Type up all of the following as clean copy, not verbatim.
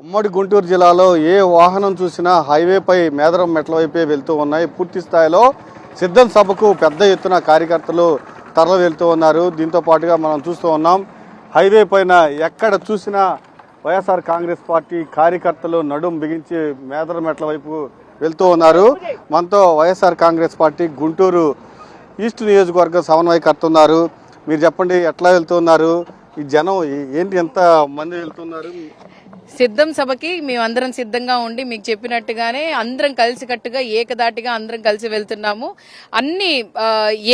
ఉమ్మడి గుంటూరు జిల్లాలో ఏ వాహనం చూసినా హైవేపై మేదరం మెట్ల వైపే వెళ్తూ ఉన్నాయి. పూర్తి స్థాయిలో సిద్ధం సభకు పెద్ద ఎత్తున కార్యకర్తలు తరలి వెళ్తూ ఉన్నారు. దీంతో పాటుగా మనం చూస్తూ ఉన్నాం, హైవే పైన ఎక్కడ చూసినా వైఎస్ఆర్ కాంగ్రెస్ పార్టీ కార్యకర్తలు నడుం బిగించి మేదరం మెట్ల వైపు వెళ్తూ ఉన్నారు. మనతో వైఎస్ఆర్ కాంగ్రెస్ పార్టీ గుంటూరు ఈస్ట్ నియోజకవర్గ సమన్వయకర్త ఉన్నారు. మీరు చెప్పండి, ఎట్లా వెళ్తున్నారు? ఈ జనం ఏంటి, ఎంత మంది వెళ్తున్నారు? సిద్ధం సభకి మేమందరం సిద్ధంగా ఉండి మీకు చెప్పినట్టుగానే అందరం కలిసికట్టుగా ఏకదాటిగా అందరం కలిసి వెళ్తున్నాము. అన్ని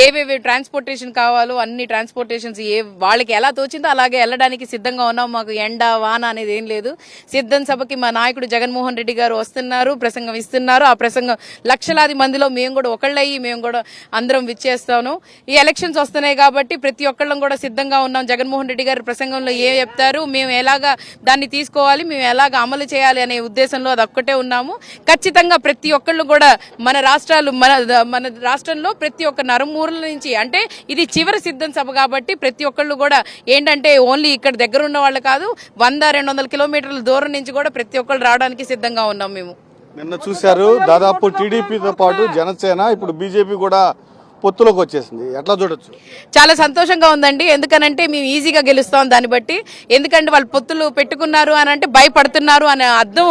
ఏవేవి ట్రాన్స్పోర్టేషన్ కావాలో అన్ని ట్రాన్స్పోర్టేషన్స్ వాళ్ళకి ఎలా తోచిందో అలాగే వెళ్ళడానికి సిద్ధంగా ఉన్నాము. మాకు ఎండ వాన అనేది ఏం లేదు. సిద్ధం సభకి మా నాయకుడు జగన్మోహన్ రెడ్డి గారు వస్తున్నారు, ప్రసంగం ఇస్తున్నారు. ఆ ప్రసంగం లక్షలాది మందిలో మేము కూడా ఒకళ్ళయ్యి మేము కూడా అందరం విచ్చేస్తాను. ఈ ఎలక్షన్స్ వస్తున్నాయి కాబట్టి ప్రతి ఒక్కళ్ళం కూడా సిద్ధంగా ఉన్నాం. జగన్మోహన్ రెడ్డి గారి ప్రసంగంలో ఏం చెప్తారు, మేము ఎలాగా దాన్ని తీసుకోవాలి, మేము ఎలాగ అమలు చేయాలి అనే ఉద్దేశంలో అది ఒక్కటే ఉన్నాము. ఖచ్చితంగా ప్రతి ఒక్కళ్ళు కూడా మన రాష్ట్రంలో ప్రతి ఒక్క నలుమూలల నుంచి, అంటే ఇది చివరి సిద్ధం సభ కాబట్టి ప్రతి ఒక్కళ్ళు కూడా ఏంటంటే ఓన్లీ ఇక్కడ దగ్గర ఉన్న వాళ్ళు కాదు, 100-200 కిలోమీటర్ల దూరం నుంచి కూడా ప్రతి ఒక్కళ్ళు రావడానికి సిద్ధంగా ఉన్నాం. మేము నిన్న చూశారు, దాదాపు టీడీపీతో పాటు జనసేన, ఇప్పుడు బీజేపీ కూడా పొత్తులోకి వచ్చేసింది. ఎట్లా చూడొచ్చు? చాలా సంతోషంగా ఉందండి. ఎందుకనంటే మేము ఈజీగా గెలుస్తాం దాన్ని బట్టి. ఎందుకంటే వాళ్ళు పొత్తులు పెట్టుకున్నారు అని అంటే భయపడుతున్నారు అనే అర్థం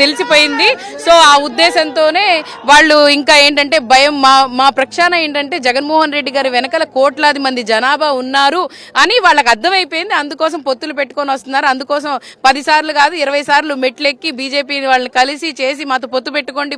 తెలిసిపోయింది. సో ఆ ఉద్దేశంతోనే వాళ్ళు ఇంకా ఏంటంటే భయం, మా ప్రక్షాళన ఏంటంటే జగన్మోహన్ రెడ్డి గారి వెనకాల కోట్లాది మంది జనాభా ఉన్నారు అని వాళ్ళకి అర్థమైపోయింది. అందుకోసం పొత్తులు పెట్టుకొని వస్తున్నారు. అందుకోసం 10 సార్లు కాదు 20 సార్లు మెట్లెక్కి బీజేపీ వాళ్ళని కలిసి చేసి మాతో పొత్తు పెట్టుకోండి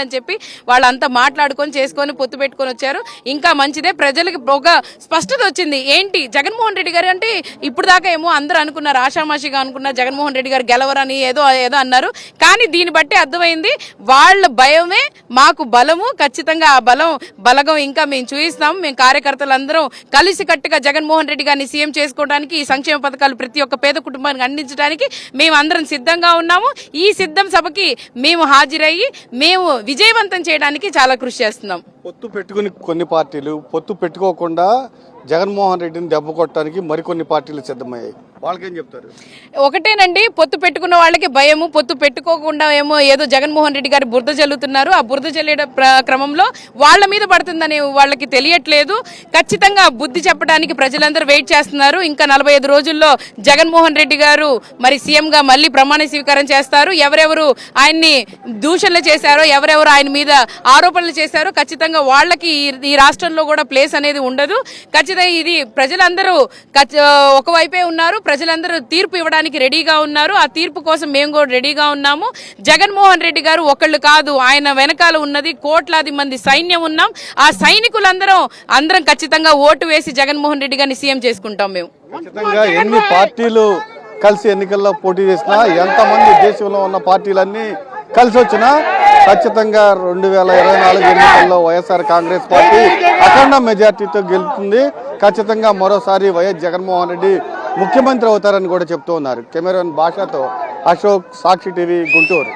అని చెప్పి వాళ్ళంతా మాట్లాడుకొని చేసుకొని పొత్తు పెట్టుకొని వచ్చారు. ఇంకా మంచిదే, ప్రజలకు ఒక స్పష్టత వచ్చింది. ఏంటి జగన్మోహన్ రెడ్డి గారు అంటే ఇప్పుడు దాకా ఏమో అందరూ అనుకున్నారు, ఆషామాషిగా అనుకున్నారు జగన్మోహన్ రెడ్డి గారు గెలవరని ఏదో అన్నారు. కానీ దీన్ని బట్టి అర్థమైంది వాళ్ళ భయమే మాకు బలము. ఖచ్చితంగా ఆ బలగం ఇంకా మేము చూపిస్తాం. మేము కార్యకర్తలందరం కలిసికట్టుగా జగన్మోహన్ రెడ్డి గారిని సీఎం చేసుకోవడానికి, ఈ సంక్షేమ పథకాలు ప్రతి ఒక్క పేద కుటుంబానికి అందించడానికి మేము అందరం సిద్ధంగా ఉన్నాము. ఈ సిద్ధం సభకి మేము హాజరయ్యి మేము విజయవంతం చేయడానికి చాలా కృషి చేస్తున్నాం. పొత్తు పెట్టుకుని కొన్ని పార్టీలు, పొత్తు పెట్టుకోకుండా జగన్మోహన్ రెడ్డిని దెబ్బ కొట్టడానికి మరికొన్ని పార్టీలు సిద్ధమయ్యాయి. వాళ్ళకేం చెప్తారు? ఒకటేనండి, పొత్తు పెట్టుకున్న వాళ్ళకి భయము, పొత్తు పెట్టుకోకుండా ఏమో ఏదో జగన్మోహన్ రెడ్డి గారు బురద చల్లుతున్నారు. ఆ బురద చల్లే క్రమంలో వాళ్ళ మీద పడుతుందని వాళ్ళకి తెలియట్లేదు. ఖచ్చితంగా బుద్ధి చెప్పడానికి ప్రజలందరూ వెయిట్ చేస్తున్నారు. ఇంకా 45 రోజుల్లో జగన్మోహన్ రెడ్డి గారు మరి సీఎంగా మళ్ళీ ప్రమాణ స్వీకారం చేస్తారు. ఎవరెవరు ఆయన్ని దూషణలు చేశారో, ఎవరెవరు ఆయన మీద ఆరోపణలు చేశారో ఖచ్చితంగా వాళ్ళకి ఈ రాష్ట్రంలో కూడా ప్లేస్ అనేది ఉండదు. ఖచ్చితంగా ఇది ప్రజలందరూ ఒకవైపే ఉన్నారు. ప్రజలందరూ తీర్పు ఇవ్వడానికి రెడీగా ఉన్నారు. ఆ తీర్పు కోసం మేము కూడా రెడీగా ఉన్నాము. జగన్మోహన్ రెడ్డి గారు ఒకళ్ళు కాదు, ఆయన వెనకాల ఉన్నది కోట్లాది మంది సైన్యం ఉన్నాం. ఆ సైనికులందరం ఖచ్చితంగా ఓటు వేసి జగన్మోహన్ రెడ్డి గారిని సీఎం చేసుకుంటాం. మేము ఖచ్చితంగా ఎన్ని పార్టీలు కలిసి ఎన్నికల్లో పోటీ చేసినా, ఎంతమంది దేశంలో ఉన్న పార్టీలన్నీ కలిసి వచ్చినా ఖచ్చితంగా 2024 ఎన్నికల్లో వైఎస్ఆర్ కాంగ్రెస్ పార్టీ అఖండ మెజార్టీతో గెలుస్తుంది. ఖచ్చితంగా మరోసారి వైఎస్ జగన్మోహన్ రెడ్డి ముఖ్యమంత్రి అవుతారని కూడా చెప్తూ ఉన్నారు. కెమెరామెన్ భాషతో అశోక్, సాక్షి టీవీ, గుంటూరు.